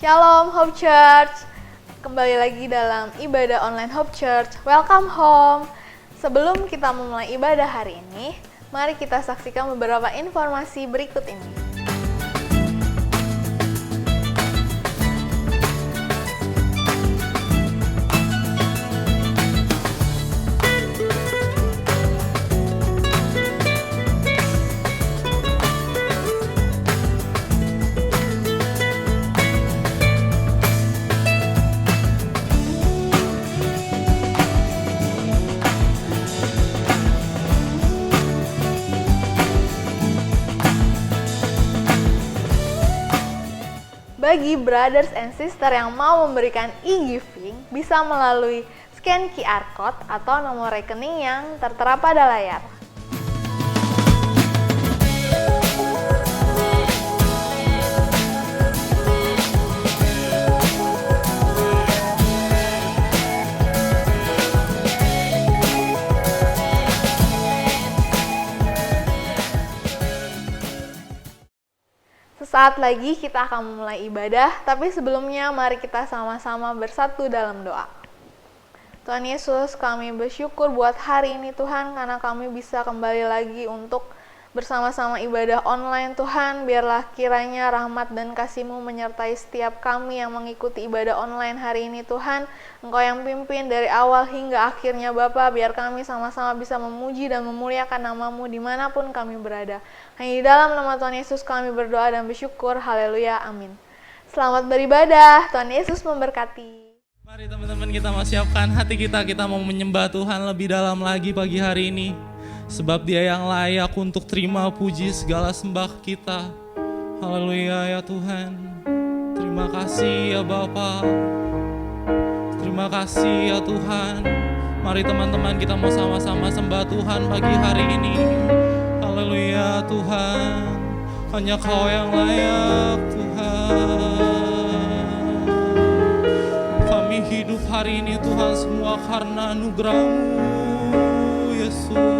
Shalom Hope Church. Kembali lagi dalam ibadah online Hope Church. Welcome home. Sebelum kita memulai ibadah hari ini, mari kita saksikan beberapa informasi berikut ini. Bagi brothers and sister yang mau memberikan e-giving, bisa melalui scan QR Code atau nomor rekening yang tertera pada layar. Sesaat lagi kita akan memulai ibadah, tapi sebelumnya mari kita sama-sama bersatu dalam doa. Tuhan Yesus, kami bersyukur buat hari ini Tuhan, karena kami bisa kembali lagi untuk bersama-sama ibadah online Tuhan. Biarlah kiranya rahmat dan kasih-Mu menyertai setiap kami yang mengikuti ibadah online hari ini Tuhan. Engkau yang pimpin dari awal hingga akhirnya Bapa, biar kami sama-sama bisa memuji dan memuliakan nama-Mu dimanapun kami berada. Hanya di dalam nama Tuhan Yesus kami berdoa dan bersyukur. Haleluya, amin. Selamat beribadah, Tuhan Yesus memberkati. Mari teman-teman, kita mau siapkan hati kita mau menyembah Tuhan lebih dalam lagi pagi hari ini. Sebab Dia yang layak untuk terima puji segala sembah kita. Haleluya ya Tuhan. Terima kasih ya Bapa. Terima kasih ya Tuhan. Mari teman-teman, kita mau sama-sama sembah Tuhan pagi hari ini. Haleluya Tuhan. Hanya Kau yang layak Tuhan. Kami hidup hari ini Tuhan semua karena anugerah-Mu Yesus.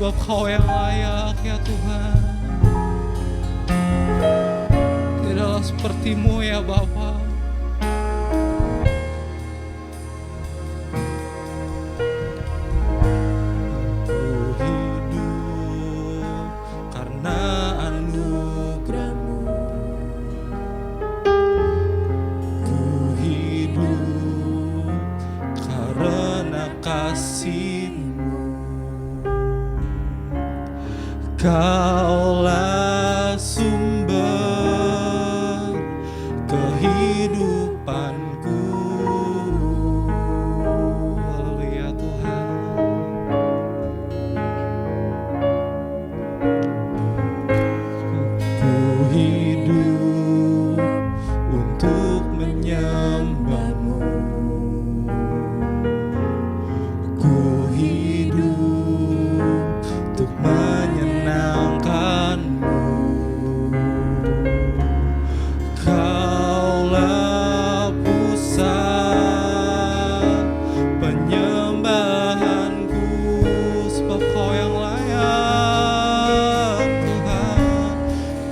Sebab Kau yang layak ya Tuhan. Tidaklah seperti-Mu ya Bapa. Ku hidup karena anugerah-Mu. Ku hidup karena kasih-Mu. Kaulah sumber kehidupanku. Haleluya Tuhan. Ku hidup untuk menyembah-Mu. Ku hidup untuk menyenangkan-Mu. Kaulah pusat penyembahanku. Sebab Kau yang layak Tuhan.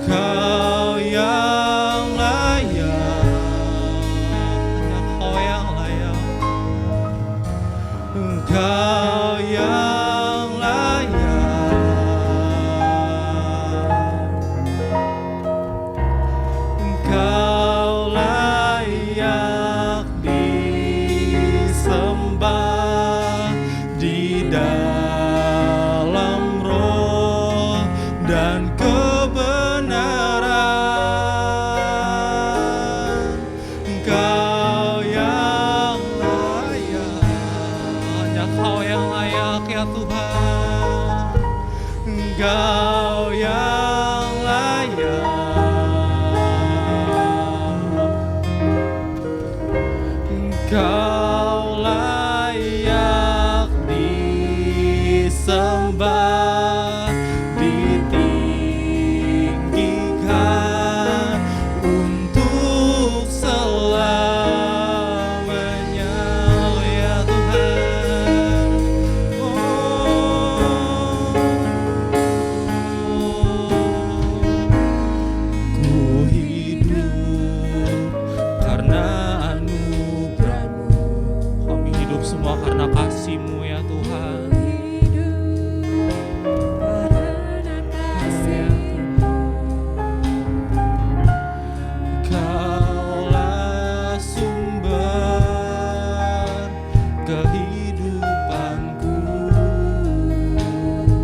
Kau yang layak. Hanya Kau yang layak. Engkau yang layak. Engkau layak disembah di dalam roh dan kebenaran. Engkau yang layak. Hanya Kau yang layak ya Tuhan. Engkau yang layak, Engkau layak disembah, ditinggikan untuk selamanya. Ya Tuhan, ku hidup karena anugerah-Mu. Kami hidup semua karena kasih-Mu ya Tuhan. Kaulah sumber kehidupanku.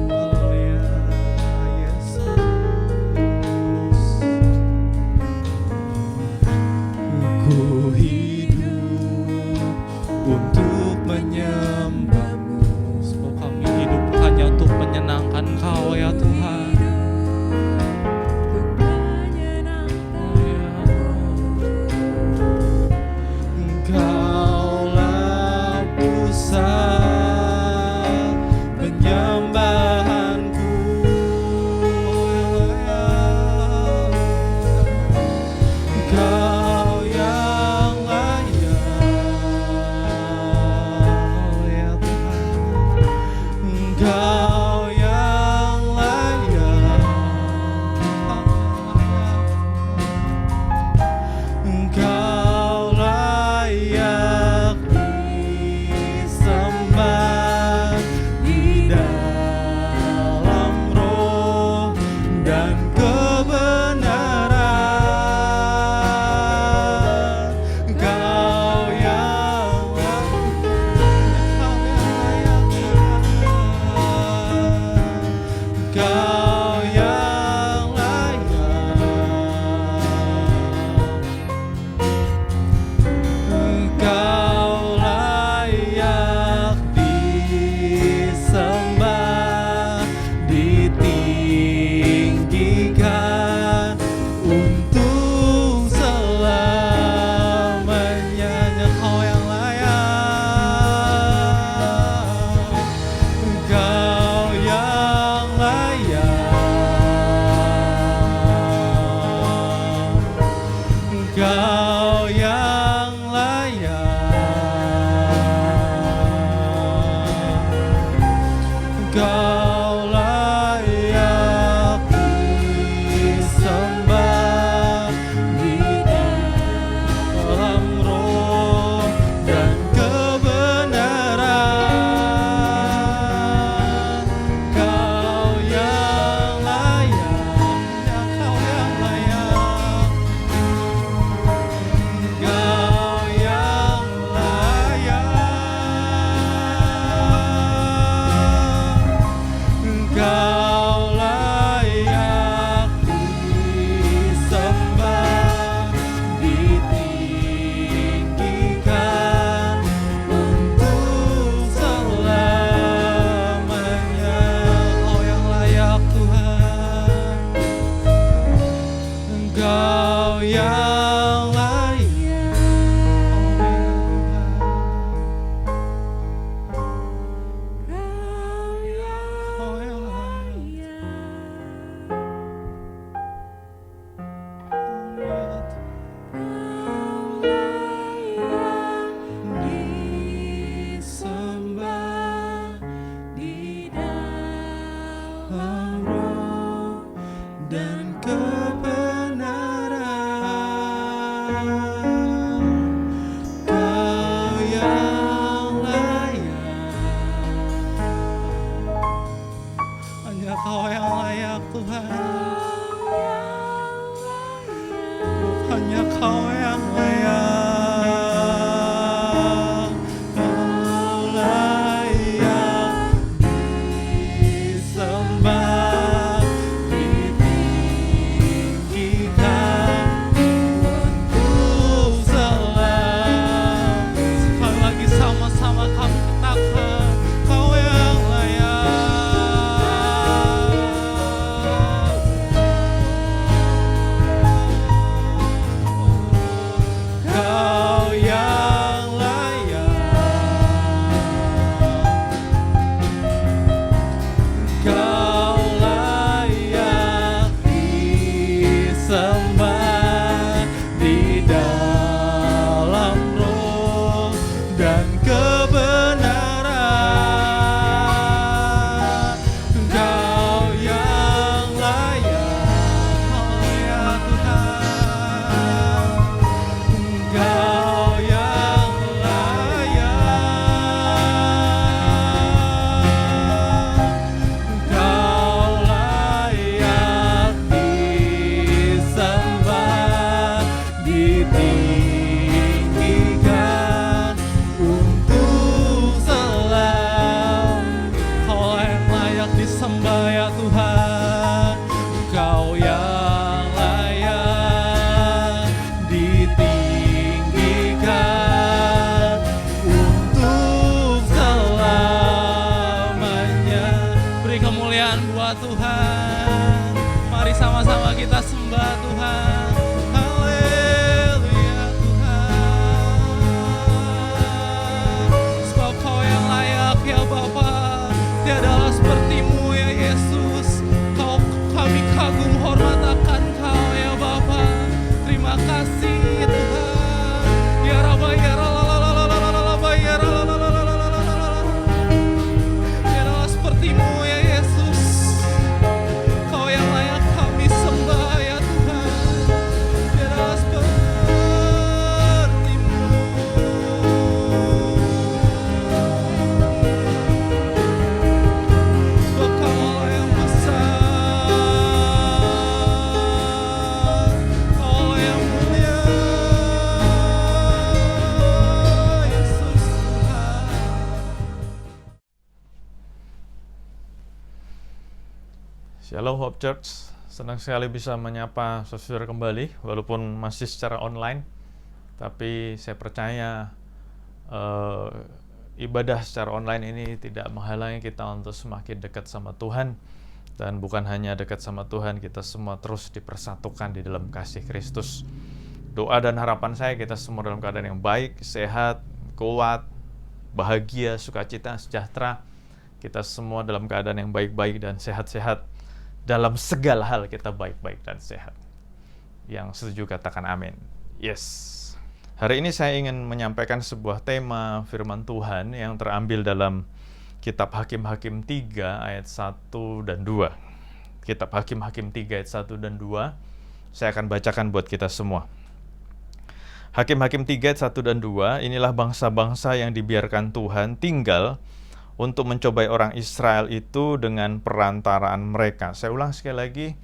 Haleluya, Yesus. Ku hidup untuk menyembah-Mu. Sebab kami hidup hanya untuk menyenangkan Kau ya Tuhan. Engkaulah pusat penyembahanku. Engkau yang layak, ya Tuhan. Engkau yang layak, Engkau layak disembah di dalam roh dan kebenaran. Engkau yang layak, Engkau yang layak, Engkau layak disembah, ditinggikan untuk selamanya. Engkau yang layak, Engkau yang layak, Engkau yang layak, Engkau layak disembah di dalam roh dan kebenaran. Engkau yang layak, ya Engkau yang layak, Engkau yang layak, Engkau layak disembah, ditinggikan untuk selamanya. Engkau yang layak Tuhan, Engkau yang layak, Engkau yang disembah di dalam roh dan kebenaran. Kau yang layak, hanya Kau yang layak Tuhan. Hanya Kau yang layak, Kau layak disembah, ditinggikan untuk selamanya. Sekali lagi sama-sama kami katakan, Kau yang layak. kita sembah Tuhan. Haleluya Tuhan. Sebab Kau yang layak ya Bapa, tiadalah seperti-Mu ya Yesus. Kami kagum hormat akan Kau ya Bapa. Terima kasih Tuhan. Ya Rabba ya Rabba ya tiadalah seperti-Mu ya Yesus. Kau yang layak kami sembah ya Tuhan. Tiadalah seperti-Mu. Sebab Kau yang besar, Kau yang mulia, Yesus Tuhan. Shalom Hope Church, senang sekali bisa menyapa saudara kembali walaupun masih secara online. Tapi saya percaya ibadah secara online ini tidak menghalangi kita untuk semakin dekat sama Tuhan. Dan bukan hanya dekat sama Tuhan, kita semua terus dipersatukan di dalam kasih Kristus. Doa dan harapan saya kita semua dalam keadaan yang baik, sehat, kuat, bahagia, sukacita, sejahtera. Kita semua dalam keadaan yang baik-baik dan sehat-sehat. Dalam segala hal kita baik-baik dan sehat. Yang setuju katakan amin. Yes. Hari ini saya ingin menyampaikan sebuah tema firman Tuhan yang terambil dalam Kitab Hakim-Hakim 3 ayat 1 dan 2. Kitab Hakim-Hakim 3 ayat 1 dan 2. Saya akan bacakan buat kita semua. Hakim-Hakim 3 ayat 1 dan 2. Inilah bangsa-bangsa yang dibiarkan Tuhan tinggal untuk mencobai orang Israel itu dengan perantaraan mereka. Saya ulang sekali lagi.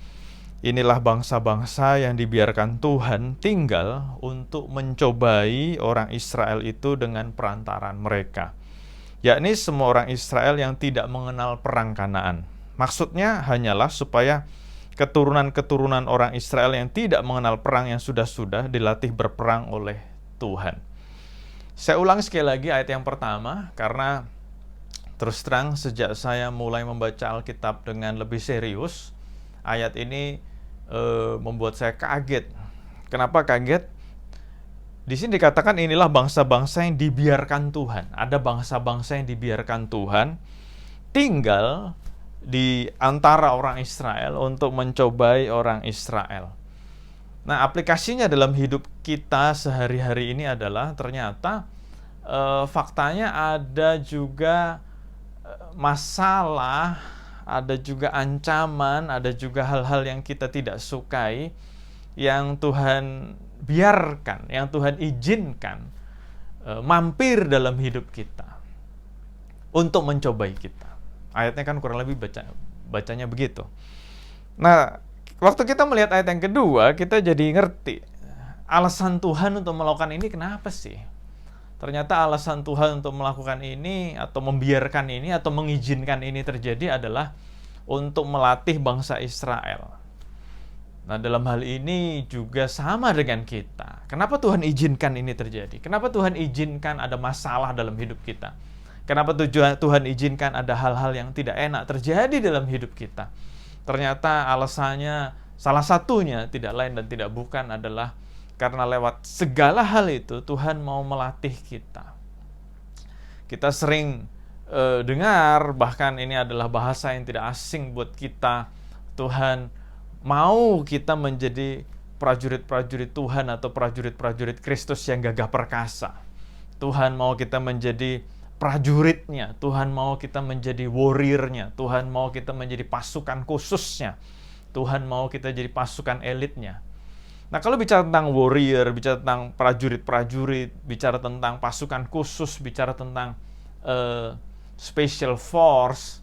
Inilah bangsa-bangsa yang dibiarkan Tuhan tinggal untuk mencobai orang Israel itu dengan perantaraan mereka. Yakni semua orang Israel yang tidak mengenal perang Kanaan. Maksudnya hanyalah supaya keturunan-keturunan orang Israel yang tidak mengenal perang yang sudah-sudah dilatih berperang oleh Tuhan. Saya ulang sekali lagi ayat yang pertama, karena terus terang sejak saya mulai membaca Alkitab dengan lebih serius, ayat ini membuat saya kaget. Kenapa kaget? Di sini dikatakan inilah bangsa-bangsa yang dibiarkan Tuhan. Ada bangsa-bangsa yang dibiarkan Tuhan tinggal di antara orang Israel untuk mencobai orang Israel. Nah, aplikasinya dalam hidup kita sehari-hari ini adalah ternyata faktanya ada juga masalah, ada juga ancaman, ada juga hal-hal yang kita tidak sukai, yang Tuhan biarkan, yang Tuhan izinkan mampir dalam hidup kita untuk mencobai kita. Ayatnya kan kurang lebih bacanya begitu. Nah, waktu kita melihat ayat yang kedua, kita jadi ngerti alasan Tuhan untuk melakukan ini kenapa sih? Ternyata alasan Tuhan untuk melakukan ini atau membiarkan ini atau mengizinkan ini terjadi adalah untuk melatih bangsa Israel. Nah, dalam hal ini juga sama dengan kita. Kenapa Tuhan izinkan ini terjadi? Kenapa Tuhan izinkan ada masalah dalam hidup kita? Kenapa Tuhan izinkan ada hal-hal yang tidak enak terjadi dalam hidup kita? Ternyata alasannya salah satunya tidak lain dan tidak bukan adalah karena lewat segala hal itu Tuhan mau melatih kita. Kita sering dengar, bahkan ini adalah bahasa yang tidak asing buat kita. Tuhan mau kita menjadi prajurit-prajurit Tuhan atau prajurit-prajurit Kristus yang gagah perkasa. Tuhan mau kita menjadi prajuritnya. Tuhan mau kita menjadi warriornya. Tuhan mau kita menjadi pasukan khususnya. Tuhan mau kita jadi pasukan elitnya. Nah, kalau bicara tentang warrior, bicara tentang prajurit-prajurit, bicara tentang pasukan khusus, bicara tentang special force,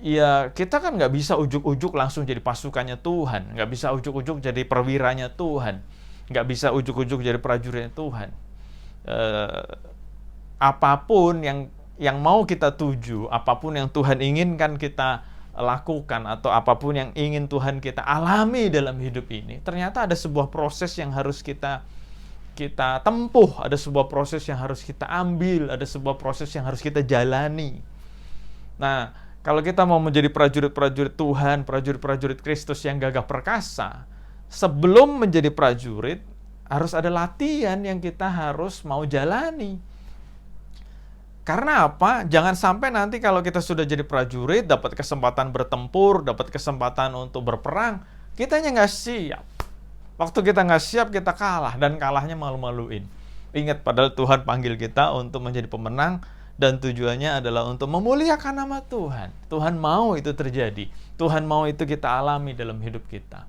ya kita kan nggak bisa ujuk-ujuk langsung jadi pasukannya Tuhan, nggak bisa ujuk-ujuk jadi perwiranya Tuhan, nggak bisa ujuk-ujuk jadi prajuritnya Tuhan. Apapun yang mau kita tuju, apapun yang Tuhan inginkan kita lakukan, atau apapun yang ingin Tuhan kita alami dalam hidup ini, ternyata ada sebuah proses yang harus kita tempuh, ada sebuah proses yang harus kita ambil, ada sebuah proses yang harus kita jalani. Nah, kalau kita mau menjadi prajurit-prajurit Tuhan, prajurit-prajurit Kristus yang gagah perkasa, sebelum menjadi prajurit, harus ada latihan yang kita harus mau jalani. Karena apa? Jangan sampai nanti kalau kita sudah jadi prajurit, dapat kesempatan bertempur, dapat kesempatan untuk berperang, kitanya nggak siap. Waktu kita nggak siap, kita kalah, dan kalahnya malu-maluin. Ingat, padahal Tuhan panggil kita untuk menjadi pemenang, dan tujuannya adalah untuk memuliakan nama Tuhan. Tuhan mau itu terjadi. Tuhan mau itu kita alami dalam hidup kita.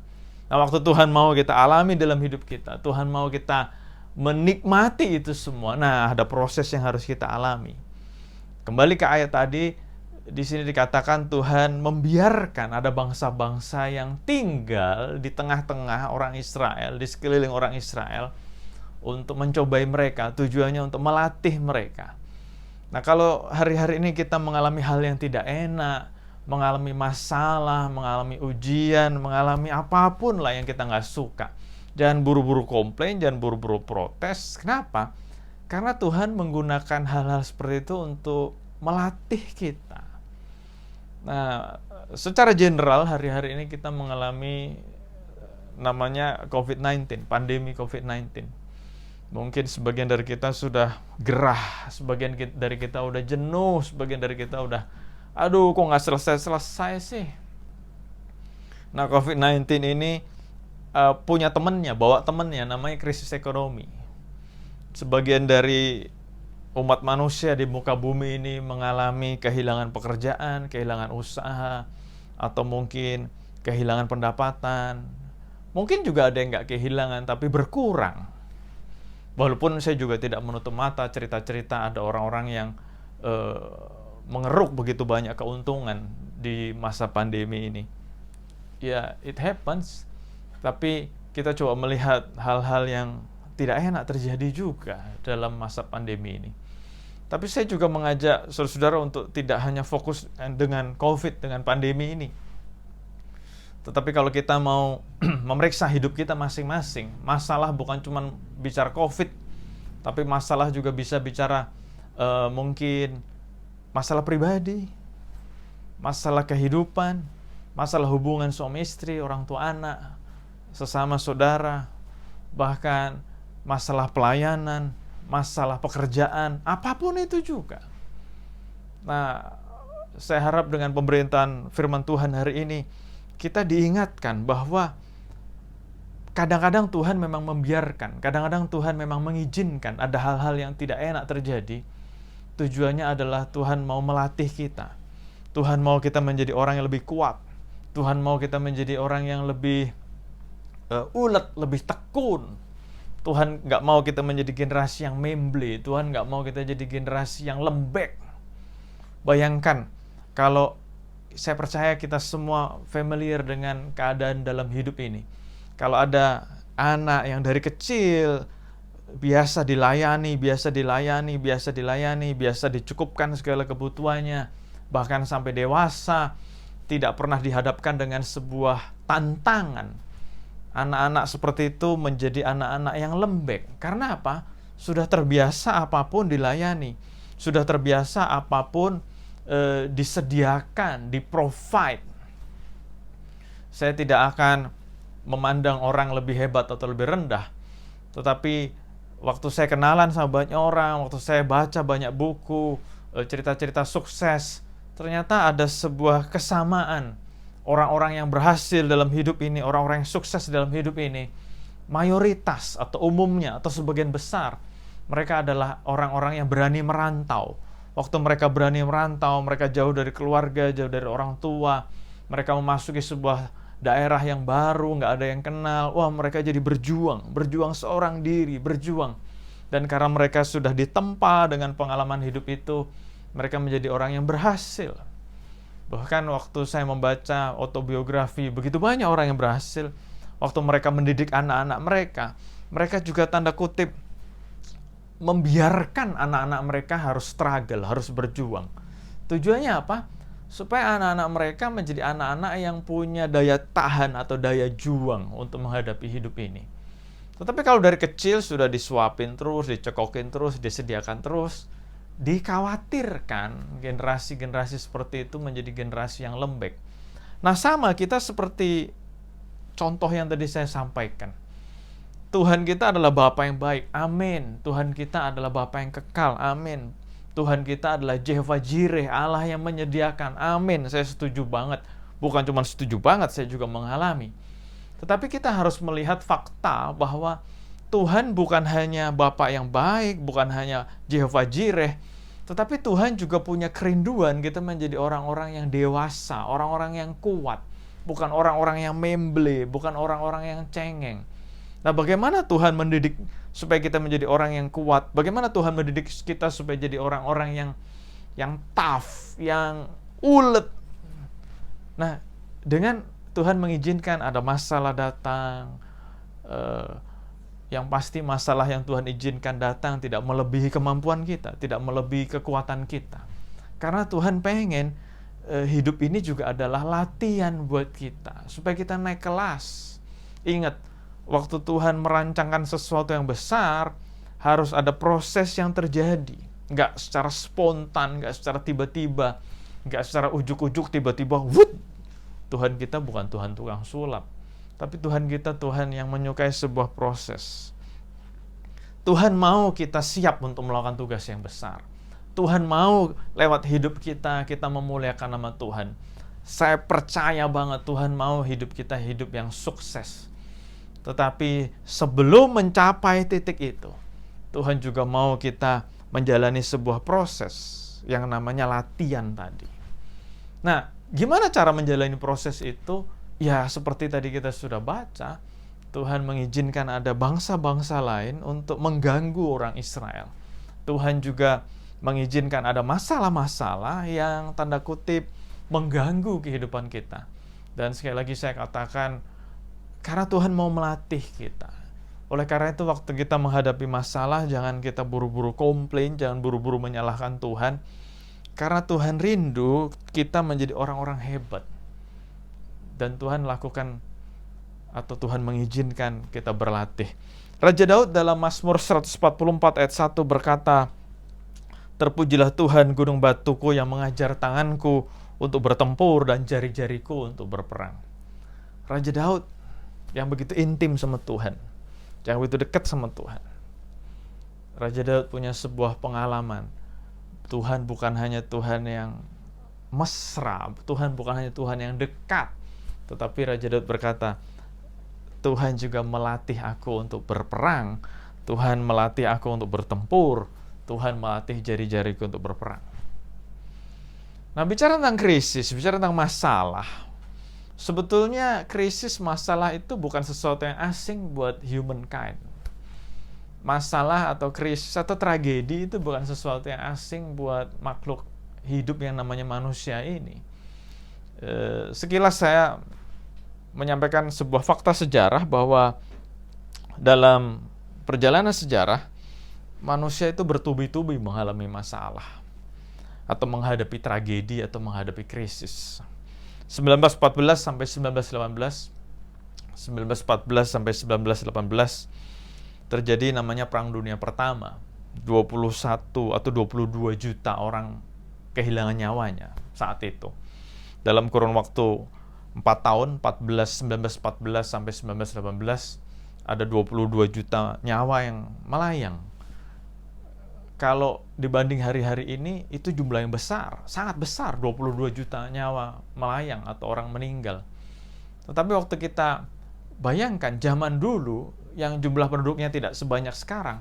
Nah, waktu Tuhan mau kita alami dalam hidup kita, Tuhan mau kita menikmati itu semua. Nah, ada proses yang harus kita alami. Kembali ke ayat tadi, di sini dikatakan Tuhan membiarkan ada bangsa-bangsa yang tinggal di tengah-tengah orang Israel, di sekeliling orang Israel, untuk mencobai mereka, tujuannya untuk melatih mereka. Nah, kalau hari-hari ini kita mengalami hal yang tidak enak, mengalami masalah, mengalami ujian, mengalami apapun lah yang kita nggak suka, jangan buru-buru komplain, jangan buru-buru protes. Kenapa? Karena Tuhan menggunakan hal-hal seperti itu untuk melatih kita. Nah, secara general hari-hari ini kita mengalami namanya COVID-19, pandemi COVID-19. Mungkin sebagian dari kita sudah gerah, sebagian dari kita udah jenuh, sebagian dari kita udah, aduh kok nggak selesai-selesai sih. Nah, COVID-19 ini punya temennya, bawa temennya, namanya krisis ekonomi. Sebagian dari umat manusia di muka bumi ini mengalami kehilangan pekerjaan, kehilangan usaha, atau mungkin kehilangan pendapatan. Mungkin juga ada yang nggak kehilangan, tapi berkurang. Walaupun saya juga tidak menutup mata cerita-cerita ada orang-orang yang mengeruk begitu banyak keuntungan di masa pandemi ini. Ya, it happens. Tapi kita coba melihat hal-hal yang tidak enak terjadi juga dalam masa pandemi ini. Tapi saya juga mengajak saudara-saudara untuk tidak hanya fokus dengan COVID, dengan pandemi ini. Tetapi kalau kita mau memeriksa hidup kita masing-masing, masalah bukan cuma bicara COVID, tapi masalah juga bisa bicara mungkin masalah pribadi, masalah kehidupan, masalah hubungan suami istri, orang tua anak, sesama saudara, bahkan masalah pelayanan, masalah pekerjaan, apapun itu juga. Nah, saya harap dengan pemberitaan firman Tuhan hari ini, kita diingatkan bahwa kadang-kadang Tuhan memang membiarkan, kadang-kadang Tuhan memang mengizinkan ada hal-hal yang tidak enak terjadi. Tujuannya adalah Tuhan mau melatih kita. Tuhan mau kita menjadi orang yang lebih kuat. Tuhan mau kita menjadi orang yang lebih ulet, lebih tekun. Tuhan nggak mau kita menjadi generasi yang memble. Tuhan nggak mau kita jadi generasi yang lembek. Bayangkan, kalau saya percaya kita semua familiar dengan keadaan dalam hidup ini. Kalau ada anak yang dari kecil biasa dilayani, biasa dicukupkan segala kebutuhannya, bahkan sampai dewasa, tidak pernah dihadapkan dengan sebuah tantangan. Anak-anak seperti itu menjadi anak-anak yang lembek. Karena apa? Sudah terbiasa apapun dilayani. Sudah terbiasa apapun disediakan, di-provide. Saya tidak akan memandang orang lebih hebat atau lebih rendah. Tetapi waktu saya kenalan sama banyak orang, waktu saya baca banyak buku, cerita-cerita sukses, ternyata ada sebuah kesamaan. Orang-orang yang berhasil dalam hidup ini, orang-orang yang sukses dalam hidup ini, mayoritas atau umumnya atau sebagian besar, mereka adalah orang-orang yang berani merantau. Waktu mereka berani merantau, mereka jauh dari keluarga, jauh dari orang tua, mereka memasuki sebuah daerah yang baru, nggak ada yang kenal, wah mereka jadi berjuang seorang diri, berjuang. Dan karena mereka sudah ditempa dengan pengalaman hidup itu, mereka menjadi orang yang berhasil. Bahkan waktu saya membaca autobiografi, begitu banyak orang yang berhasil. Waktu mereka mendidik anak-anak mereka, mereka juga tanda kutip membiarkan anak-anak mereka harus struggle, harus berjuang. Tujuannya apa? Supaya anak-anak mereka menjadi anak-anak yang punya daya tahan atau daya juang untuk menghadapi hidup ini. Tetapi kalau dari kecil sudah disuapin terus, dicekokin terus, disediakan terus, dikhawatirkan generasi-generasi seperti itu menjadi generasi yang lembek. Nah, sama kita seperti contoh yang tadi saya sampaikan. Tuhan kita adalah Bapa yang baik, amin. Tuhan kita adalah Bapa yang kekal, amin. Tuhan kita adalah Jehovah Jireh, Allah yang menyediakan, amin. Saya setuju banget. Bukan cuma setuju banget, saya juga mengalami. Tetapi kita harus melihat fakta bahwa Tuhan bukan hanya Bapa yang baik, bukan hanya Jehovah Jireh, tetapi Tuhan juga punya kerinduan kita menjadi orang-orang yang dewasa, orang-orang yang kuat, bukan orang-orang yang memble, bukan orang-orang yang cengeng. Nah, bagaimana Tuhan mendidik supaya kita menjadi orang yang kuat? Bagaimana Tuhan mendidik kita supaya jadi orang-orang yang tough, yang ulet? Nah, dengan Tuhan mengizinkan ada masalah datang, yang pasti masalah yang Tuhan izinkan datang tidak melebihi kemampuan kita, tidak melebihi kekuatan kita. Karena Tuhan pengen hidup ini juga adalah latihan buat kita, supaya kita naik kelas. Ingat, waktu Tuhan merancangkan sesuatu yang besar, harus ada proses yang terjadi. Nggak secara spontan, nggak secara tiba-tiba, nggak secara ujuk-ujuk tiba-tiba, wut! Tuhan kita bukan Tuhan tukang sulap. Tapi Tuhan kita Tuhan yang menyukai sebuah proses. Tuhan mau kita siap untuk melakukan tugas yang besar. Tuhan mau lewat hidup kita memuliakan nama Tuhan. Saya percaya banget Tuhan mau hidup kita hidup yang sukses. Tetapi sebelum mencapai titik itu, Tuhan juga mau kita menjalani sebuah proses yang namanya latihan tadi. Nah, gimana cara menjalani proses itu? Ya, seperti tadi kita sudah baca, Tuhan mengizinkan ada bangsa-bangsa lain untuk mengganggu orang Israel. Tuhan juga mengizinkan ada masalah-masalah yang tanda kutip mengganggu kehidupan kita. Dan sekali lagi saya katakan, karena Tuhan mau melatih kita. Oleh karena itu waktu kita menghadapi masalah, jangan kita buru-buru komplain, jangan buru-buru menyalahkan Tuhan. Karena Tuhan rindu kita menjadi orang-orang hebat. Dan Tuhan lakukan atau Tuhan mengizinkan kita berlatih. Raja Daud dalam Mazmur 144 ayat 1 berkata, "Terpujilah Tuhan gunung batuku yang mengajar tanganku untuk bertempur dan jari-jariku untuk berperang." Raja Daud yang begitu intim sama Tuhan, yang begitu dekat sama Tuhan. Raja Daud punya sebuah pengalaman. Tuhan bukan hanya Tuhan yang mesra, Tuhan bukan hanya Tuhan yang dekat, tetapi Raja Daud berkata, Tuhan juga melatih aku untuk berperang, Tuhan melatih aku untuk bertempur, Tuhan melatih jari-jariku untuk berperang. Nah, bicara tentang krisis, bicara tentang masalah, sebetulnya krisis masalah itu bukan sesuatu yang asing buat humankind. Masalah atau krisis atau tragedi itu bukan sesuatu yang asing buat makhluk hidup yang namanya manusia ini. Sekilas saya menyampaikan sebuah fakta sejarah bahwa dalam perjalanan sejarah manusia itu bertubi-tubi mengalami masalah atau menghadapi tragedi atau menghadapi krisis. 1914 sampai 1918, 1914 sampai 1918 terjadi namanya Perang Dunia Pertama. 21 atau 22 juta orang kehilangan nyawanya saat itu. Dalam kurun waktu 4 tahun, 1914 sampai 1918, ada 22 juta nyawa yang melayang. Kalau dibanding hari-hari ini, itu jumlah yang besar, sangat besar, 22 juta nyawa melayang atau orang meninggal. Tetapi waktu kita bayangkan zaman dulu, yang jumlah penduduknya tidak sebanyak sekarang,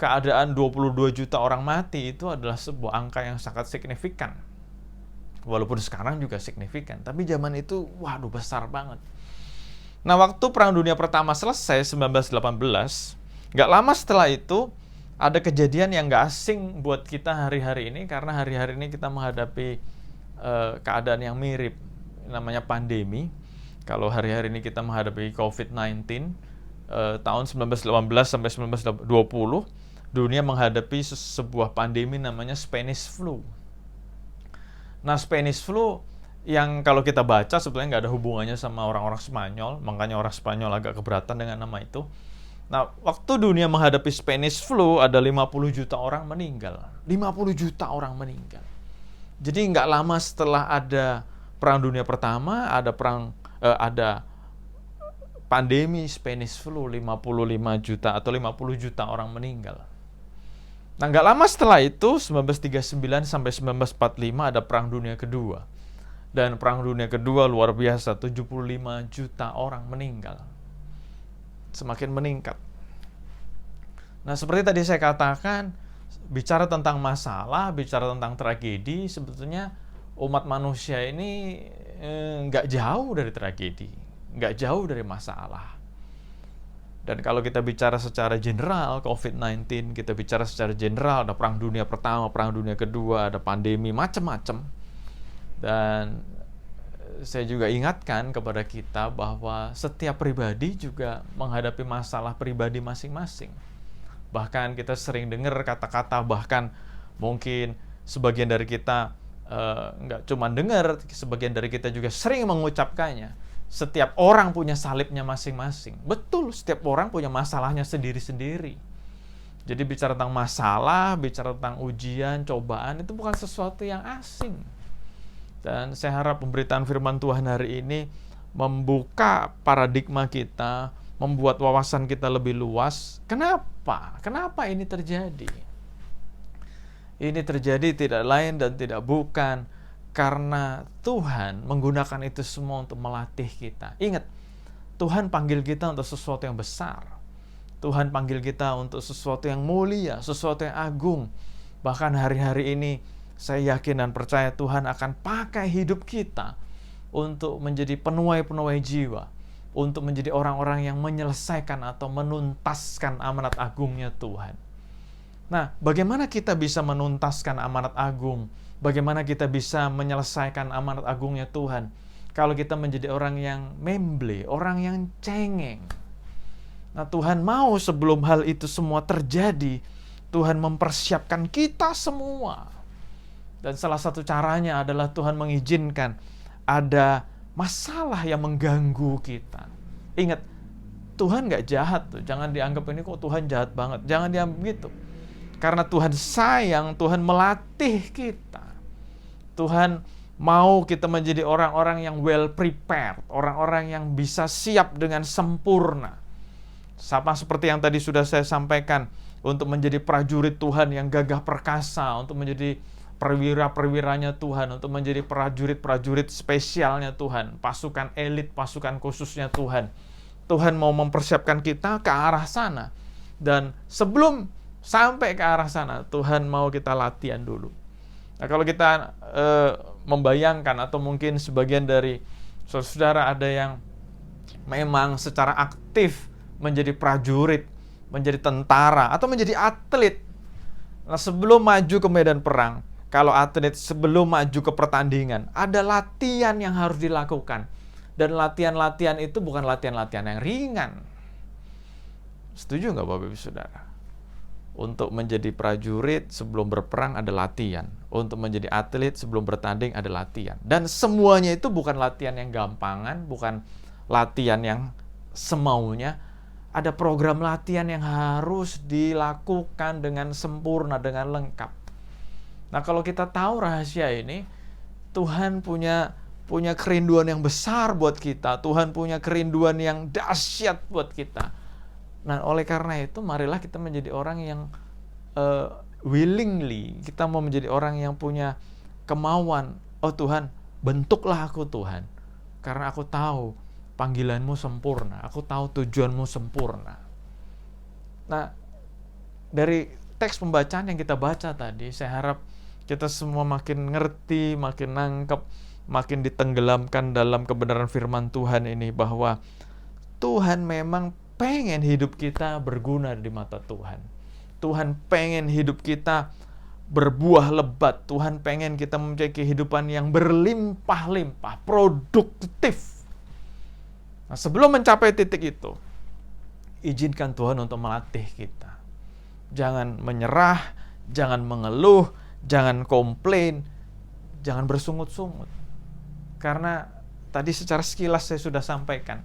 keadaan 22 juta orang mati itu adalah sebuah angka yang sangat signifikan. Walaupun sekarang juga signifikan, tapi zaman itu, waduh, besar banget. Nah, waktu Perang Dunia Pertama selesai, 1918, nggak lama setelah itu, ada kejadian yang nggak asing buat kita hari-hari ini, karena hari-hari ini kita menghadapi keadaan yang mirip, namanya pandemi. Kalau hari-hari ini kita menghadapi COVID-19, tahun 1918 sampai 1920, dunia menghadapi sebuah pandemi namanya Spanish Flu. Nah, Spanish Flu yang kalau kita baca sebetulnya nggak ada hubungannya sama orang-orang Spanyol, makanya orang Spanyol agak keberatan dengan nama itu. Nah, waktu dunia menghadapi Spanish Flu, ada 50 juta orang meninggal. 50 juta orang meninggal. Jadi nggak lama setelah ada Perang Dunia Pertama, ada pandemi Spanish flu 55 juta atau 50 juta orang meninggal. Nah, nggak lama setelah itu, 1939 sampai 1945 ada Perang Dunia Kedua. Dan Perang Dunia Kedua luar biasa, 75 juta orang meninggal. Semakin meningkat. Nah, seperti tadi saya katakan, bicara tentang masalah, bicara tentang tragedi, sebetulnya umat manusia ini nggak jauh dari tragedi, nggak jauh dari masalah. Dan kalau kita bicara secara general, COVID-19, kita bicara secara general, ada Perang Dunia Pertama, Perang Dunia Kedua, ada pandemi, macam-macam. Dan saya juga ingatkan kepada kita bahwa setiap pribadi juga menghadapi masalah pribadi masing-masing. Bahkan kita sering dengar kata-kata, bahkan mungkin sebagian dari kita nggak cuma dengar, sebagian dari kita juga sering mengucapkannya. Setiap orang punya salibnya masing-masing. Betul, setiap orang punya masalahnya sendiri-sendiri. Jadi bicara tentang masalah, bicara tentang ujian, cobaan, itu bukan sesuatu yang asing. Dan saya harap pemberitaan firman Tuhan hari ini membuka paradigma kita, membuat wawasan kita lebih luas. Kenapa? Kenapa ini terjadi? Ini terjadi tidak lain dan tidak bukan karena Tuhan menggunakan itu semua untuk melatih kita. Ingat, Tuhan panggil kita untuk sesuatu yang besar. Tuhan panggil kita untuk sesuatu yang mulia, sesuatu yang agung. Bahkan hari-hari ini saya yakin dan percaya Tuhan akan pakai hidup kita untuk menjadi penuai-penuai jiwa, untuk menjadi orang-orang yang menyelesaikan atau menuntaskan amanat agungnya Tuhan. Nah, bagaimana kita bisa menuntaskan amanat agung? Bagaimana kita bisa menyelesaikan amanat agungnya Tuhan kalau kita menjadi orang yang memble, orang yang cengeng? Nah, Tuhan mau sebelum hal itu semua terjadi, Tuhan mempersiapkan kita semua. Dan salah satu caranya adalah Tuhan mengizinkan ada masalah yang mengganggu kita. Ingat, Tuhan gak jahat tuh. Jangan dianggap ini kok Tuhan jahat banget. Jangan dianggap begitu. Karena Tuhan sayang, Tuhan melatih kita. Tuhan mau kita menjadi orang-orang yang well prepared, orang-orang yang bisa siap dengan sempurna. Sama seperti yang tadi sudah saya sampaikan, untuk menjadi prajurit Tuhan yang gagah perkasa, untuk menjadi perwira-perwiranya Tuhan, untuk menjadi prajurit-prajurit spesialnya Tuhan, pasukan elit, pasukan khususnya Tuhan. Tuhan mau mempersiapkan kita ke arah sana. Dan sebelum sampai ke arah sana, Tuhan mau kita latihan dulu. Nah, kalau kita membayangkan, atau mungkin sebagian dari saudara ada yang memang secara aktif menjadi prajurit, menjadi tentara, atau menjadi atlet. Nah, sebelum maju ke medan perang, kalau atlet sebelum maju ke pertandingan, ada latihan yang harus dilakukan. Dan latihan-latihan itu bukan latihan-latihan yang ringan. Setuju nggak Bapak Ibu Saudara? Untuk menjadi prajurit sebelum berperang ada latihan. Untuk menjadi atlet sebelum bertanding ada latihan. Dan semuanya itu bukan latihan yang gampangan, bukan latihan yang semaunya. Ada program latihan yang harus dilakukan dengan sempurna, dengan lengkap. Nah, kalau kita tahu rahasia ini, Tuhan punya kerinduan yang besar buat kita. Tuhan punya kerinduan yang dahsyat buat kita. Nah, oleh karena itu, marilah kita menjadi orang yang willingly, kita mau menjadi orang yang punya kemauan. Oh Tuhan, bentuklah aku Tuhan. Karena aku tahu panggilanmu sempurna. Aku tahu tujuanmu sempurna. Nah, dari teks pembacaan yang kita baca tadi, saya harap kita semua makin ngerti, makin nangkep, makin ditenggelamkan dalam kebenaran firman Tuhan ini, bahwa Tuhan memang pengen hidup kita berguna di mata Tuhan. Tuhan pengen hidup kita berbuah lebat. Tuhan pengen kita mempunyai kehidupan yang berlimpah-limpah, produktif. Nah, sebelum mencapai titik itu, izinkan Tuhan untuk melatih kita. Jangan menyerah, jangan mengeluh, jangan komplain, jangan bersungut-sungut. Karena tadi secara sekilas saya sudah sampaikan,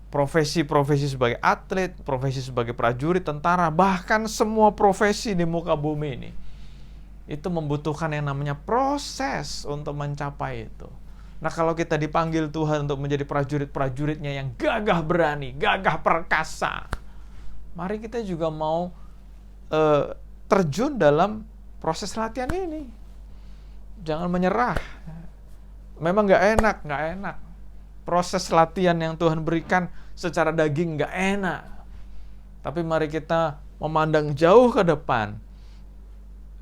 profesi-profesi sebagai atlet, profesi sebagai prajurit, tentara, bahkan semua profesi di muka bumi ini, itu membutuhkan yang namanya proses untuk mencapai itu. Nah, kalau kita dipanggil Tuhan untuk menjadi prajurit-prajuritnya yang gagah berani, gagah perkasa, mari kita juga mau terjun dalam proses latihan ini. Jangan menyerah. Memang nggak enak. Proses latihan yang Tuhan berikan secara daging nggak enak. Tapi mari kita memandang jauh ke depan,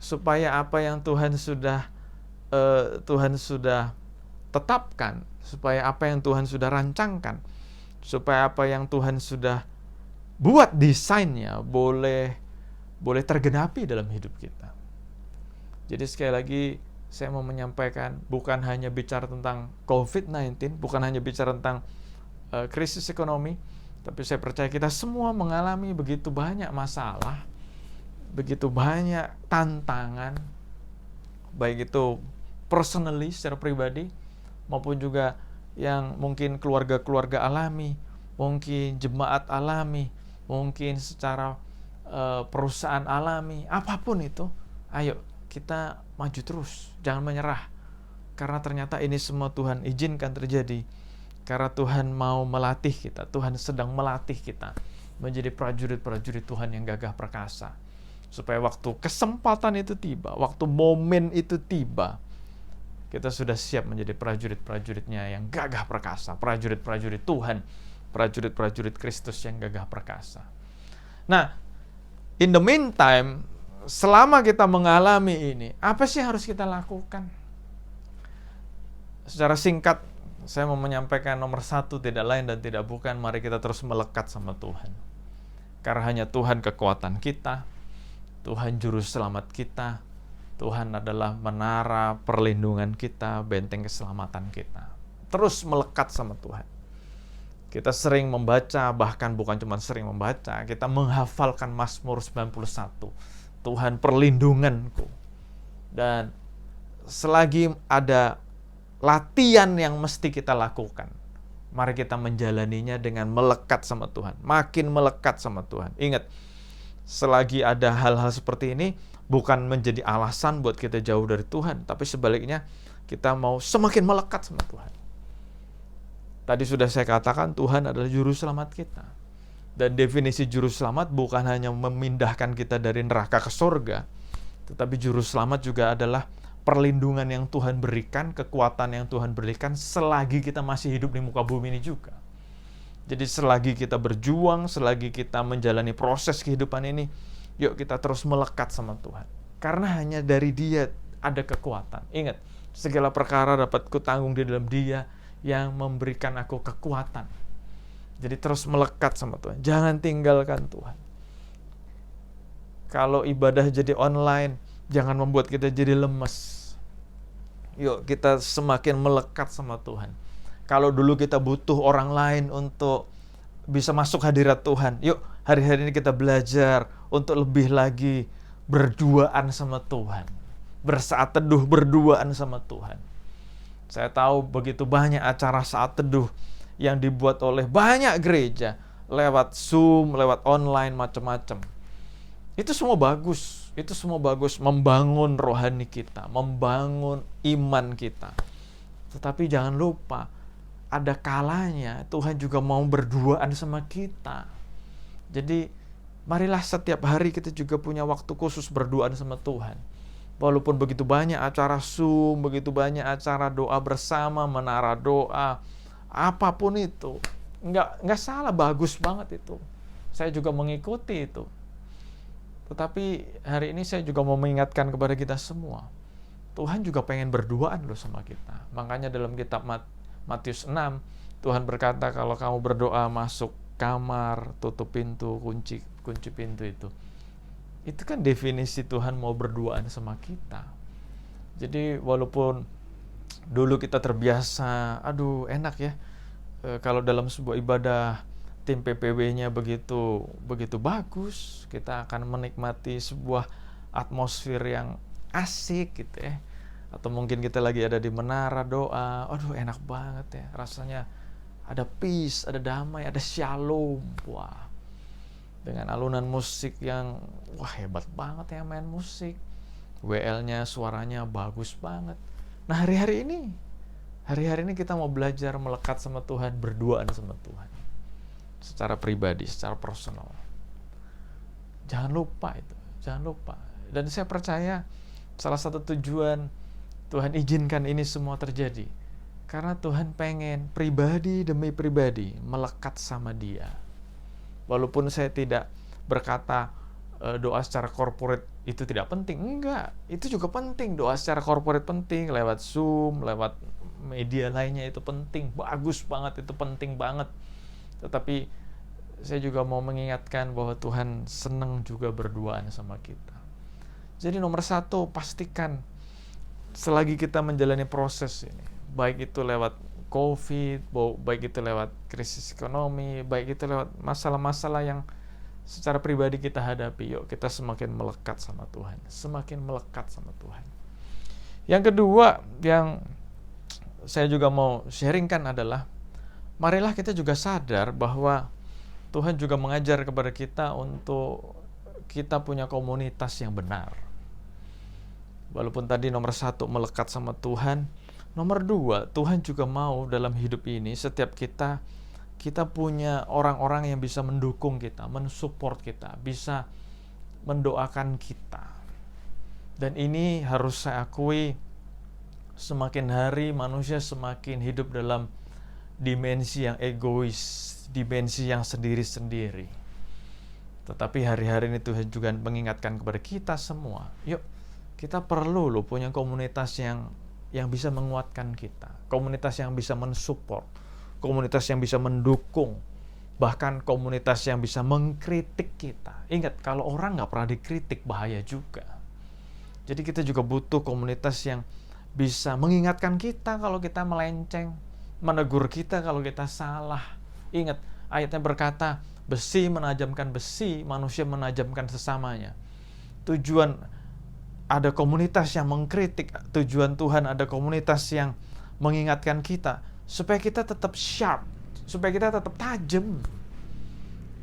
supaya apa yang Tuhan sudah tetapkan, supaya apa yang Tuhan sudah rancangkan, supaya apa yang Tuhan sudah buat desainnya boleh tergenapi dalam hidup kita. Jadi sekali lagi saya mau menyampaikan, bukan hanya bicara tentang COVID-19, bukan hanya bicara tentang krisis ekonomi, tapi saya percaya kita semua mengalami begitu banyak masalah, begitu banyak tantangan, baik itu personally, secara pribadi, maupun juga yang mungkin keluarga-keluarga alami, mungkin jemaat alami, mungkin secara perusahaan alami, apapun itu, ayo kita maju terus, jangan menyerah. Karena ternyata ini semua Tuhan izinkan terjadi, karena Tuhan mau melatih kita, Tuhan sedang melatih kita menjadi prajurit-prajurit Tuhan yang gagah perkasa. Supaya waktu kesempatan itu tiba, waktu momen itu tiba, kita sudah siap menjadi prajurit-prajuritnya yang gagah perkasa, prajurit-prajurit Tuhan, prajurit-prajurit Kristus yang gagah perkasa. Nah, in the meantime, selama kita mengalami ini, apa sih yang harus kita lakukan? Secara singkat, saya mau menyampaikan nomor 1, tidak lain dan tidak bukan, mari kita terus melekat sama Tuhan. Karena hanya Tuhan kekuatan kita, Tuhan juru selamat kita, Tuhan adalah menara perlindungan kita, benteng keselamatan kita. Terus melekat sama Tuhan. Kita sering membaca, bahkan bukan cuma sering membaca, kita menghafalkan Mazmur 91. Tuhan perlindunganku. Dan selagi ada latihan yang mesti kita lakukan, mari kita menjalaninya dengan melekat sama Tuhan. Makin melekat sama Tuhan. Ingat, selagi ada hal-hal seperti ini, bukan menjadi alasan buat kita jauh dari Tuhan, tapi sebaliknya kita mau semakin melekat sama Tuhan. Tadi sudah saya katakan, Tuhan adalah juru selamat kita. Dan definisi juru selamat bukan hanya memindahkan kita dari neraka ke surga, tetapi juru selamat juga adalah perlindungan yang Tuhan berikan, kekuatan yang Tuhan berikan selagi kita masih hidup di muka bumi ini juga. Jadi selagi kita berjuang, selagi kita menjalani proses kehidupan ini, yuk kita terus melekat sama Tuhan. Karena hanya dari Dia ada kekuatan. Ingat, segala perkara dapat kutanggung di dalam Dia yang memberikan aku kekuatan. Jadi terus melekat sama Tuhan. Jangan tinggalkan Tuhan. Kalau ibadah jadi online, jangan membuat kita jadi lemes. Yuk kita semakin melekat sama Tuhan. Kalau dulu kita butuh orang lain untuk bisa masuk hadirat Tuhan, yuk hari-hari ini kita belajar untuk lebih lagi berduaan sama Tuhan. Bersaat teduh berduaan sama Tuhan. Saya tahu begitu banyak acara saat teduh yang dibuat oleh banyak gereja, lewat Zoom, lewat online, macam-macam. Itu semua bagus, membangun rohani kita, membangun iman kita. Tetapi jangan lupa, ada kalanya Tuhan juga mau berduaan sama kita. Jadi, marilah setiap hari kita juga punya waktu khusus berduaan sama Tuhan. Walaupun begitu banyak acara Zoom, begitu banyak acara doa bersama, menara doa, apapun itu, nggak salah, bagus banget itu. Saya juga mengikuti itu. Tetapi hari ini saya juga mau mengingatkan kepada kita semua, Tuhan juga pengen berduaan loh sama kita. Makanya dalam kitab Matius 6, Tuhan berkata kalau kamu berdoa masuk kamar, tutup pintu, kunci pintu itu. Itu kan definisi Tuhan mau berduaan sama kita. Jadi walaupun dulu kita terbiasa, aduh enak ya, kalau dalam sebuah ibadah tim PPW-nya begitu bagus, kita akan menikmati sebuah atmosfer yang asik gitu ya. Atau mungkin kita lagi ada di menara doa, aduh enak banget ya, rasanya ada peace, ada damai, ada shalom. Wah, dengan alunan musik yang wah hebat banget ya main musik, WL-nya suaranya bagus banget. Nah hari-hari ini Hari-hari ini kita mau belajar melekat sama Tuhan, berduaan sama Tuhan. Secara pribadi, secara personal. Jangan lupa itu, jangan lupa. Dan saya percaya salah satu tujuan Tuhan izinkan ini semua terjadi karena Tuhan pengen pribadi demi pribadi melekat sama Dia. Walaupun saya tidak berkata doa secara corporate itu tidak penting, enggak, itu juga penting. Doa secara corporate penting, lewat Zoom, lewat media lainnya itu penting, bagus banget, itu penting banget. Tetapi saya juga mau mengingatkan bahwa Tuhan senang juga berduaan sama kita. Jadi nomor satu, pastikan selagi kita menjalani proses ini, baik itu lewat COVID, baik itu lewat krisis ekonomi, baik itu lewat masalah-masalah yang secara pribadi kita hadapi, yuk kita semakin melekat sama Tuhan, semakin melekat sama Tuhan. Yang kedua yang saya juga mau sharingkan adalah, marilah kita juga sadar bahwa Tuhan juga mengajar kepada kita untuk kita punya komunitas yang benar. Walaupun tadi nomor satu melekat sama Tuhan, nomor dua, Tuhan juga mau dalam hidup ini setiap kita punya orang-orang yang bisa mendukung kita, mensupport kita, bisa mendoakan kita. Dan ini harus saya akui, semakin hari manusia semakin hidup dalam dimensi yang egois, dimensi yang sendiri-sendiri. Tetapi hari-hari ini Tuhan juga mengingatkan kepada kita semua, yuk kita perlu loh punya komunitas yang bisa menguatkan kita, komunitas yang bisa mensupport, komunitas yang bisa mendukung, bahkan komunitas yang bisa mengkritik kita. Ingat, kalau orang nggak pernah dikritik bahaya juga. Jadi kita juga butuh komunitas yang bisa mengingatkan kita kalau kita melenceng, menegur kita kalau kita salah. Ingat, ayatnya berkata, besi menajamkan besi, manusia menajamkan sesamanya. Tujuan ada komunitas yang mengkritik, tujuan Tuhan ada komunitas yang mengingatkan kita, supaya kita tetap sharp, supaya kita tetap tajam.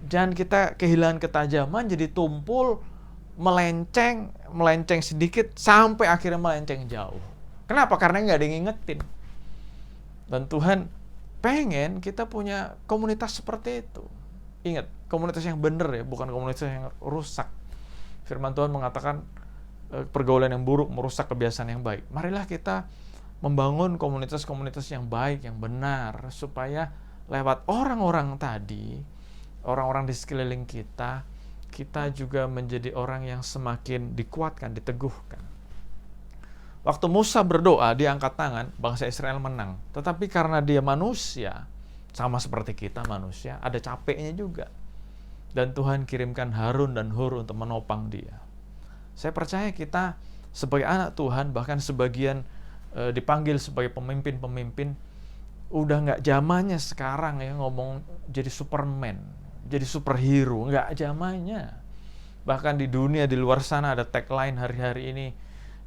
Jangan kita kehilangan ketajaman, jadi tumpul, melenceng sedikit, sampai akhirnya melenceng jauh. Kenapa? Karena nggak ada yang ngingetin. Dan Tuhan pengen kita punya komunitas seperti itu. Ingat, komunitas yang benar ya, bukan komunitas yang rusak. Firman Tuhan mengatakan, pergaulan yang buruk merusak kebiasaan yang baik. Marilah kita membangun komunitas-komunitas yang baik, yang benar, supaya lewat orang-orang tadi, orang-orang di sekeliling kita, kita juga menjadi orang yang semakin dikuatkan, diteguhkan. Waktu Musa berdoa, dia angkat tangan, bangsa Israel menang. Tetapi karena dia manusia, sama seperti kita manusia, ada capeknya juga. Dan Tuhan kirimkan Harun dan Hur untuk menopang dia. Saya percaya kita sebagai anak Tuhan, bahkan sebagian dipanggil sebagai pemimpin-pemimpin, udah nggak zamannya sekarang ya ngomong jadi Superman, jadi superhero, nggak zamannya. Bahkan di dunia di luar sana ada tagline hari-hari ini,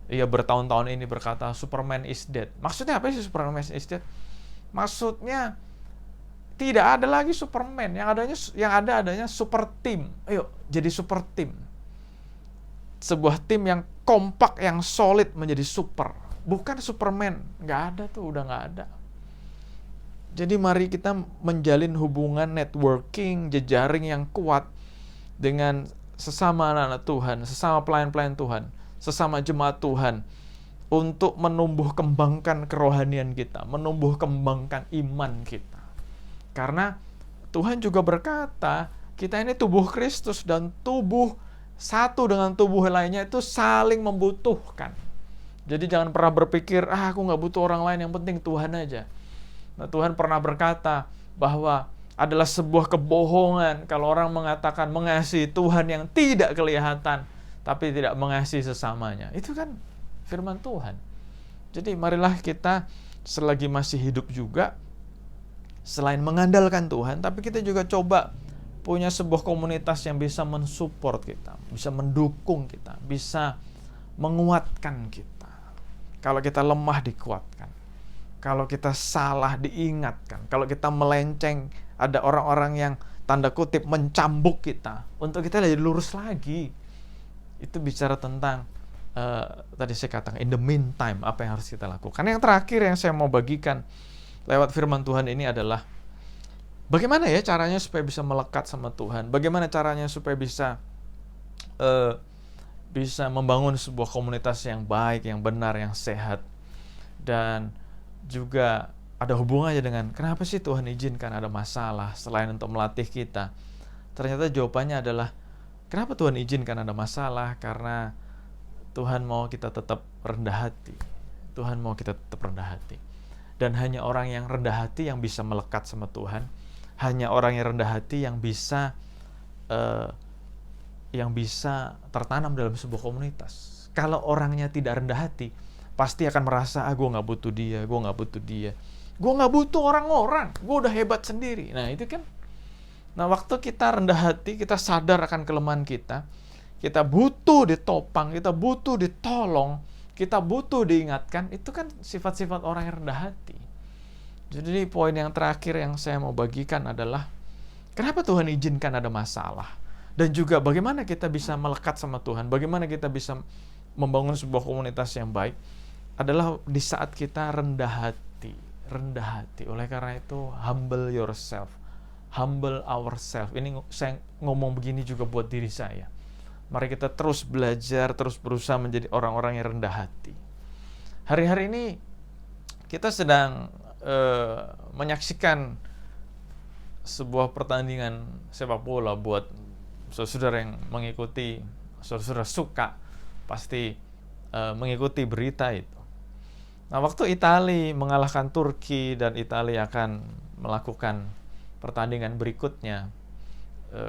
ya bertahun-tahun ini berkata Superman is dead. Maksudnya apa sih Superman is dead? Maksudnya tidak ada lagi Superman, yang adanya super team. Ayo jadi super team. Sebuah tim yang kompak, yang solid menjadi super. Bukan Superman, nggak ada tuh, udah nggak ada. Jadi mari kita menjalin hubungan networking, jejaring yang kuat dengan sesama anak-anak Tuhan, sesama pelayan-pelayan Tuhan, sesama jemaat Tuhan, untuk menumbuh kembangkan kerohanian kita, menumbuh kembangkan iman kita. Karena Tuhan juga berkata, kita ini tubuh Kristus, dan tubuh satu dengan tubuh lainnya itu saling membutuhkan. Jadi jangan pernah berpikir, aku nggak butuh orang lain, yang penting Tuhan aja. Nah, Tuhan pernah berkata bahwa adalah sebuah kebohongan kalau orang mengatakan mengasihi Tuhan yang tidak kelihatan, tapi tidak mengasihi sesamanya. Itu kan firman Tuhan. Jadi marilah kita selagi masih hidup juga, selain mengandalkan Tuhan, tapi kita juga coba punya sebuah komunitas yang bisa mensupport kita, bisa mendukung kita, bisa menguatkan kita. Kalau kita lemah, dikuatkan. Kalau kita salah, diingatkan. Kalau kita melenceng, ada orang-orang yang tanda kutip mencambuk kita untuk kita jadi lurus lagi. Itu bicara tentang tadi saya katakan, in the meantime, apa yang harus kita lakukan. Yang terakhir yang saya mau bagikan lewat firman Tuhan ini adalah bagaimana ya caranya supaya bisa melekat sama Tuhan, bagaimana caranya supaya bisa membangun sebuah komunitas yang baik, yang benar, yang sehat. Dan juga ada hubungannya dengan kenapa sih Tuhan izinkan ada masalah selain untuk melatih kita. Ternyata jawabannya adalah kenapa Tuhan izinkan ada masalah, karena Tuhan mau kita tetap rendah hati. Tuhan mau kita tetap rendah hati. Dan hanya orang yang rendah hati yang bisa melekat sama Tuhan. Hanya orang yang rendah hati yang bisa tertanam dalam sebuah komunitas. Kalau orangnya tidak rendah hati, pasti akan merasa, gue gak butuh dia, gue gak butuh dia. Gue gak butuh orang-orang, gue udah hebat sendiri. Nah itu kan. Nah waktu kita rendah hati, kita sadar akan kelemahan kita butuh ditopang, kita butuh ditolong, kita butuh diingatkan, itu kan sifat-sifat orang yang rendah hati. Jadi poin yang terakhir yang saya mau bagikan adalah kenapa Tuhan izinkan ada masalah, dan juga bagaimana kita bisa melekat sama Tuhan, bagaimana kita bisa membangun sebuah komunitas yang baik adalah di saat kita rendah hati. Oleh karena itu humble yourself, humble ourselves. Ini saya ngomong begini juga buat diri saya. Mari kita terus belajar, terus berusaha menjadi orang-orang yang rendah hati. Hari-hari ini kita sedang menyaksikan sebuah pertandingan sepak bola. Buat saudara yang mengikuti, saudara suka pasti mengikuti berita itu. Nah, waktu Italia mengalahkan Turki dan Italia akan melakukan pertandingan berikutnya,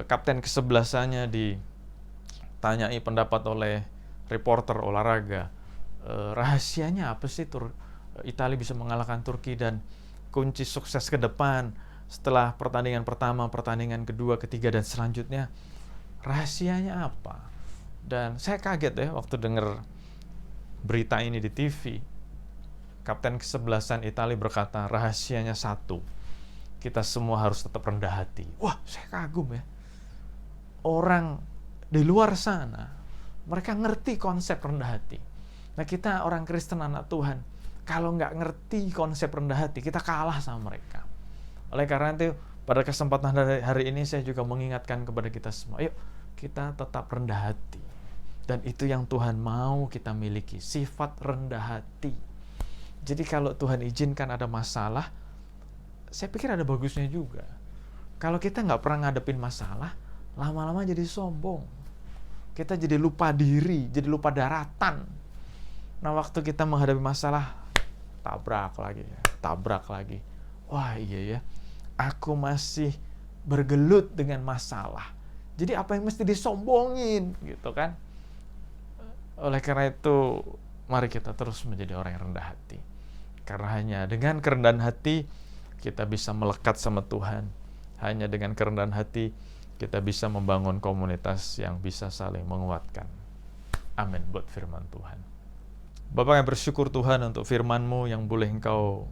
kapten kesebelasannya ditanyai pendapat oleh reporter olahraga. Rahasianya apa sih Italia bisa mengalahkan Turki, dan kunci sukses ke depan setelah pertandingan pertama, pertandingan kedua, ketiga, dan selanjutnya, rahasianya apa? Dan saya kaget ya waktu dengar berita ini di TV. Kapten kesebelasan Italia berkata, rahasianya satu, kita semua harus tetap rendah hati. Wah, saya kagum ya. Orang di luar sana, mereka ngerti konsep rendah hati. Nah, kita orang Kristen, anak Tuhan, kalau nggak ngerti konsep rendah hati, kita kalah sama mereka. Oleh karena itu, pada kesempatan hari ini saya juga mengingatkan kepada kita semua, yuk kita tetap rendah hati. Dan itu yang Tuhan mau kita miliki, sifat rendah hati. Jadi kalau Tuhan izinkan ada masalah, saya pikir ada bagusnya juga. Kalau kita nggak pernah ngadepin masalah, lama-lama jadi sombong. Kita jadi lupa diri, jadi lupa daratan. Nah, waktu kita menghadapi masalah, tabrak lagi. Wah iya ya, aku masih bergelut dengan masalah. Jadi apa yang mesti disombongin gitu kan? Oleh karena itu, mari kita terus menjadi orang yang rendah hati. Karena hanya dengan kerendahan hati kita bisa melekat sama Tuhan. Hanya dengan kerendahan hati kita bisa membangun komunitas yang bisa saling menguatkan. Amin buat firman Tuhan. Bapak yang bersyukur Tuhan untuk firman-Mu yang boleh Engkau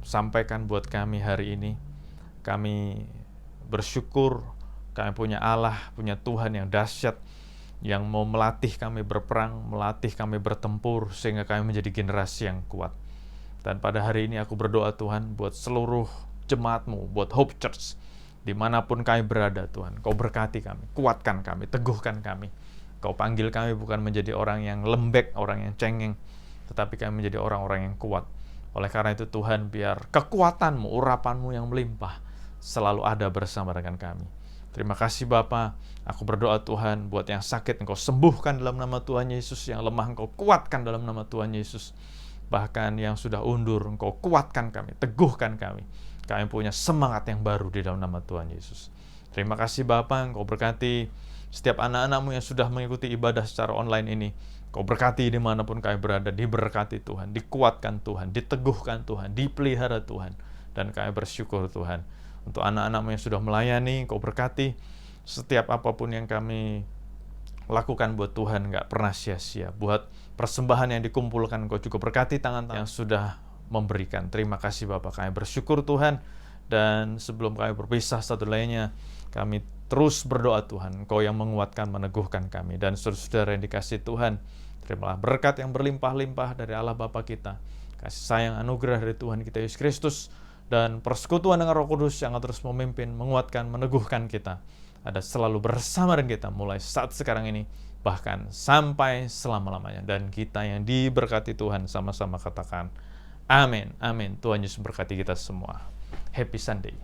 sampaikan buat kami hari ini. Kami bersyukur kami punya Allah, punya Tuhan yang dahsyat, yang mau melatih kami berperang, melatih kami bertempur, sehingga kami menjadi generasi yang kuat. Dan pada hari ini aku berdoa Tuhan buat seluruh jemaat-Mu, buat Hope Church, dimanapun kami berada Tuhan, Kau berkati kami, kuatkan kami, teguhkan kami. Kau panggil kami bukan menjadi orang yang lembek, orang yang cengeng, tetapi kami menjadi orang-orang yang kuat. Oleh karena itu Tuhan, biar kekuatan-Mu, urapan-Mu yang melimpah selalu ada bersama dengan kami. Terima kasih Bapa. Aku berdoa Tuhan, buat yang sakit Engkau sembuhkan dalam nama Tuhan Yesus, yang lemah Engkau kuatkan dalam nama Tuhan Yesus. Bahkan yang sudah undur Engkau kuatkan kami, teguhkan kami. Kami punya semangat yang baru di dalam nama Tuhan Yesus. Terima kasih Bapa, Engkau berkati setiap anak-anak-Mu yang sudah mengikuti ibadah secara online ini. Kau berkati dimanapun kami berada, diberkati Tuhan, dikuatkan Tuhan, diteguhkan Tuhan, dipelihara Tuhan. Dan kami bersyukur Tuhan untuk anak-anak-Mu yang sudah melayani. Kau berkati setiap apapun yang kami lakukan buat Tuhan, gak pernah sia-sia. Buat persembahan yang dikumpulkan, Kau juga berkati tangan-tangan yang sudah memberikan. Terima kasih Bapak, kami bersyukur Tuhan. Dan sebelum kami berpisah satu lainnya, kami terus berdoa Tuhan, Kau yang menguatkan, meneguhkan kami. Dan saudara-saudara yang dikasihi Tuhan, Terimalah berkat yang berlimpah-limpah dari Allah Bapa kita, kasih sayang anugerah dari Tuhan kita Yesus Kristus, dan persekutuan dengan Roh Kudus yang akan terus memimpin, menguatkan, meneguhkan kita. Ada selalu bersama dengan kita mulai saat sekarang ini, bahkan sampai selama-lamanya. Dan kita yang diberkati Tuhan sama-sama katakan, amin, amin. Tuhan Yesus berkati kita semua. Happy Sunday.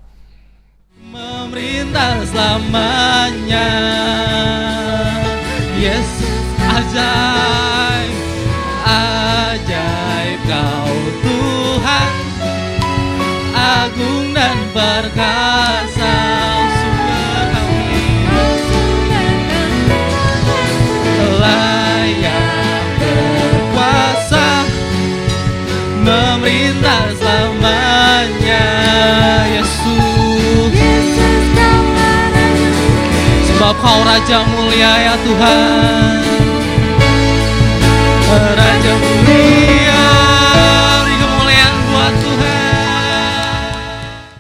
Memerintah selamanya, Yesus ajaib, ajaib Kau Tuhan, agung dan perkasa, sumber kami, layak berkuasa, memerintah selamanya, Yesus. Sebab Kau Raja mulia ya Tuhan.